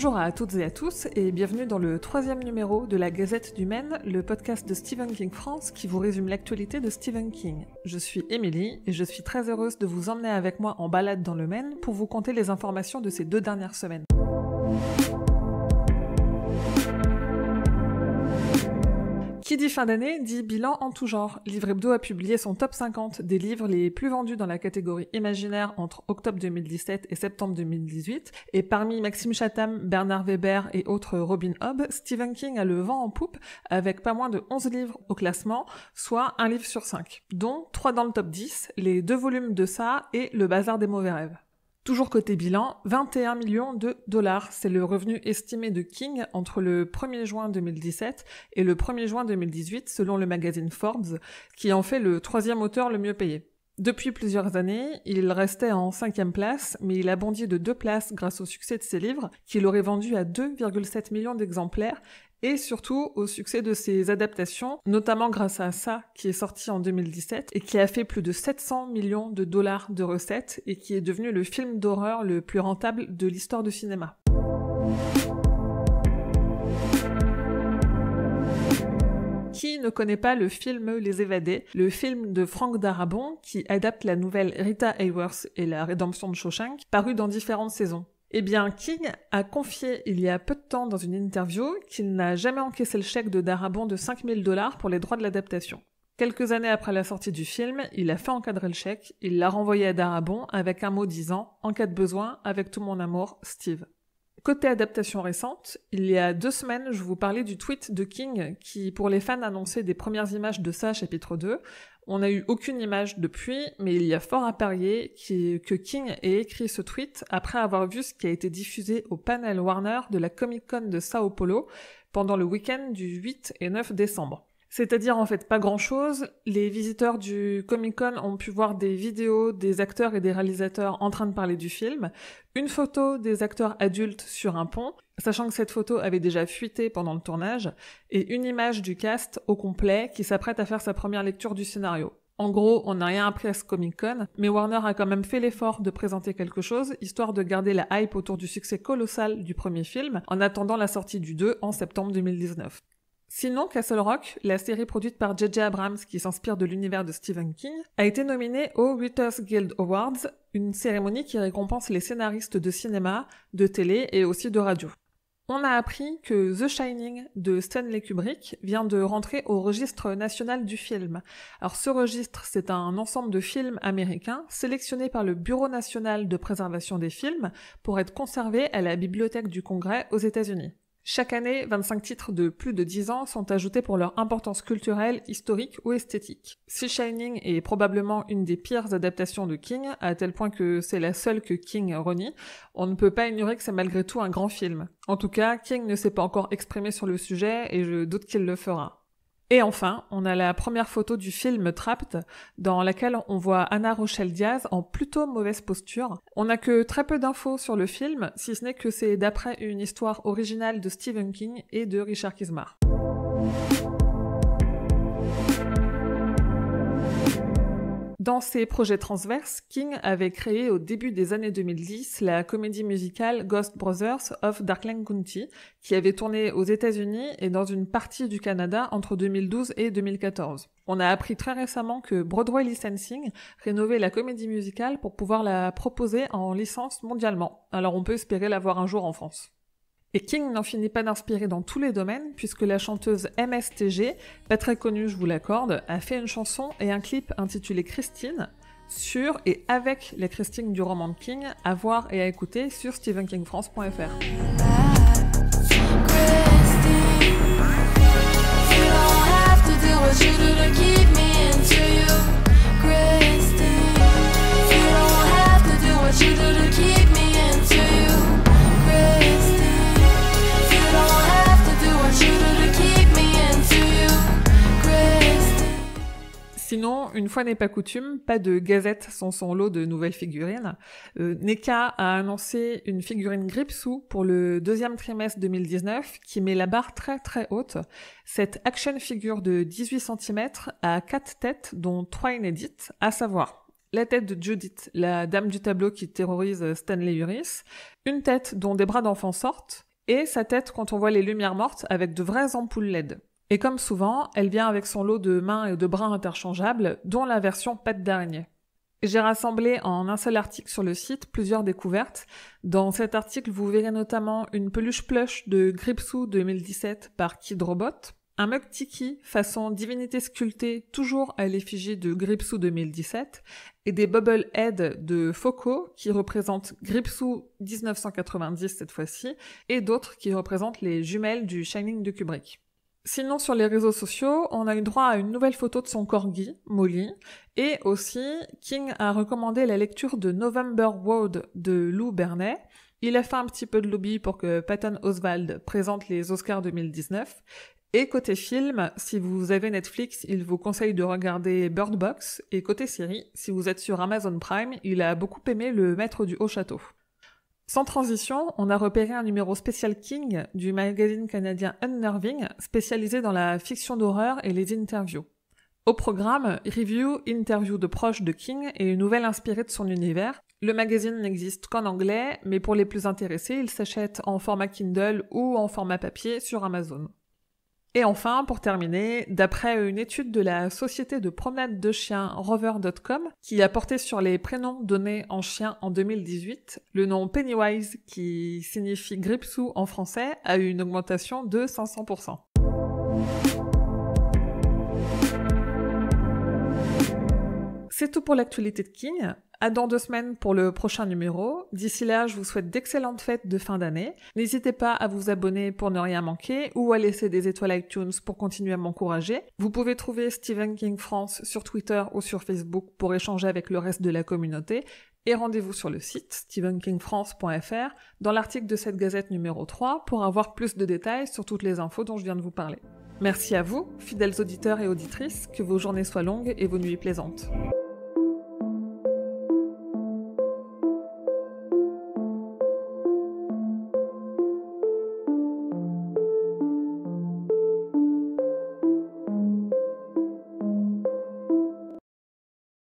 Bonjour à toutes et à tous et bienvenue dans le 3e numéro de la Gazette du Maine, le podcast de Stephen King France qui vous résume l'actualité de Stephen King. Je suis Émilie et je suis très heureuse de vous emmener avec moi en balade dans le Maine pour vous conter les informations de ces 2 dernières semaines. Qui dit fin d'année dit bilan en tout genre. Livre Hebdo a publié son top 50 des livres les plus vendus dans la catégorie imaginaire entre octobre 2017 et septembre 2018. Et parmi Maxime Chatham, Bernard Weber et autres Robin Hobb, Stephen King a le vent en poupe avec pas moins de 11 livres au classement, soit un livre sur 5, dont 3 dans le top 10, les 2 volumes de ça et Le Bazar des mauvais rêves. Toujours côté bilan, 21 millions de dollars, c'est le revenu estimé de King entre le 1er juin 2017 et le 1er juin 2018 selon le magazine Forbes, qui en fait le 3e auteur le mieux payé. Depuis plusieurs années, il restait en 5e place, mais il a bondi de 2 places grâce au succès de ses livres, qu'il aurait vendus à 2,7 millions d'exemplaires, et surtout au succès de ses adaptations, notamment grâce à Ça, qui est sorti en 2017, et qui a fait plus de 700 millions de dollars de recettes, et qui est devenu le film d'horreur le plus rentable de l'histoire du cinéma. Qui ne connaît pas le film Les Évadés, le film de Frank Darabont qui adapte la nouvelle Rita Hayworth et la rédemption de Shawshank, paru dans différentes saisons. Eh bien, King a confié il y a peu de temps dans une interview qu'il n'a jamais encaissé le chèque de Darabont de 5 000 $ pour les droits de l'adaptation. Quelques années après la sortie du film, il a fait encadrer le chèque, il l'a renvoyé à Darabont avec un mot disant « En cas de besoin, avec tout mon amour, Steve ». Côté adaptation récente, il y a 2 semaines, je vous parlais du tweet de King qui, pour les fans, annonçait des premières images de Ça, chapitre 2. On n'a eu aucune image depuis, mais il y a fort à parier que King ait écrit ce tweet après avoir vu ce qui a été diffusé au panel Warner de la Comic-Con de Sao Paulo pendant le week-end du 8 et 9 décembre. C'est-à-dire en fait pas grand-chose, les visiteurs du Comic-Con ont pu voir des vidéos des acteurs et des réalisateurs en train de parler du film, une photo des acteurs adultes sur un pont, sachant que cette photo avait déjà fuité pendant le tournage, et une image du cast au complet qui s'apprête à faire sa première lecture du scénario. En gros, on n'a rien appris à ce Comic-Con, mais Warner a quand même fait l'effort de présenter quelque chose, histoire de garder la hype autour du succès colossal du premier film, en attendant la sortie du 2 en septembre 2019. Sinon, Castle Rock, la série produite par J.J. Abrams qui s'inspire de l'univers de Stephen King, a été nominée aux Writers Guild Awards, une cérémonie qui récompense les scénaristes de cinéma, de télé et aussi de radio. On a appris que The Shining de Stanley Kubrick vient de rentrer au registre national du film. Alors ce registre, c'est un ensemble de films américains sélectionnés par le Bureau national de préservation des films pour être conservés à la Bibliothèque du Congrès aux États-Unis. Chaque année, 25 titres de plus de 10 ans sont ajoutés pour leur importance culturelle, historique ou esthétique. The Shining est probablement une des pires adaptations de King, à tel point que c'est la seule que King renie. On ne peut pas ignorer que c'est malgré tout un grand film. En tout cas, King ne s'est pas encore exprimé sur le sujet et je doute qu'il le fera. Et enfin, on a la première photo du film Trapped, dans laquelle on voit Anna Rochelle Diaz en plutôt mauvaise posture. On n'a que très peu d'infos sur le film, si ce n'est que c'est d'après une histoire originale de Stephen King et de Richard Kismar. Dans ses projets transverses, King avait créé au début des années 2010 la comédie musicale Ghost Brothers of Darkland County, qui avait tourné aux États-Unis et dans une partie du Canada entre 2012 et 2014. On a appris très récemment que Broadway Licensing rénovait la comédie musicale pour pouvoir la proposer en licence mondialement. Alors on peut espérer la voir un jour en France. Et King n'en finit pas d'inspirer dans tous les domaines, puisque la chanteuse MSTG, pas très connue je vous l'accorde, a fait une chanson et un clip intitulé Christine, sur et avec les Christine du roman de King, à voir et à écouter sur stephenkingfrance.fr. Sinon, une fois n'est pas coutume, pas de gazette sans son lot de nouvelles figurines. NECA a annoncé une figurine Gripsou pour le 2e trimestre 2019 qui met la barre très très haute. Cette action figure de 18 cm a 4 têtes dont 3 inédites, à savoir la tête de Judith, la dame du tableau qui terrorise Stanley Uris, une tête dont des bras d'enfant sortent, et sa tête quand on voit les lumières mortes avec de vraies ampoules LED. Et comme souvent, elle vient avec son lot de mains et de bras interchangeables, dont la version patte d'araignée. J'ai rassemblé en un seul article sur le site plusieurs découvertes. Dans cet article, vous verrez notamment une peluche plush de Gripsou 2017 par Kid Robot, un mug tiki façon divinité sculptée toujours à l'effigie de Gripsou 2017 et des bubble heads de Foko qui représentent Gripsou 1990 cette fois-ci et d'autres qui représentent les jumelles du Shining de Kubrick. Sinon, sur les réseaux sociaux, on a eu droit à une nouvelle photo de son corgi, Molly, et aussi, King a recommandé la lecture de November Road de Lou Bernay. Il a fait un petit peu de lobby pour que Patton Oswalt présente les Oscars 2019. Et côté film, si vous avez Netflix, il vous conseille de regarder Bird Box. Et côté série, si vous êtes sur Amazon Prime, il a beaucoup aimé Le Maître du Haut Château. Sans transition, on a repéré un numéro spécial King du magazine canadien Unnerving, spécialisé dans la fiction d'horreur et les interviews. Au programme, review, interview de proches de King et une nouvelle inspirée de son univers. Le magazine n'existe qu'en anglais, mais pour les plus intéressés, il s'achète en format Kindle ou en format papier sur Amazon. Et enfin, pour terminer, d'après une étude de la société de promenade de chiens Rover.com, qui a porté sur les prénoms donnés en chien en 2018, le nom Pennywise, qui signifie Gripsou en français, a eu une augmentation de 500%. C'est tout pour l'actualité de King. À dans 2 semaines pour le prochain numéro. D'ici là, je vous souhaite d'excellentes fêtes de fin d'année. N'hésitez pas à vous abonner pour ne rien manquer ou à laisser des étoiles iTunes pour continuer à m'encourager. Vous pouvez trouver Stephen King France sur Twitter ou sur Facebook pour échanger avec le reste de la communauté. Et rendez-vous sur le site stephenkingfrance.fr dans l'article de cette gazette numéro 3 pour avoir plus de détails sur toutes les infos dont je viens de vous parler. Merci à vous, fidèles auditeurs et auditrices, que vos journées soient longues et vos nuits plaisantes.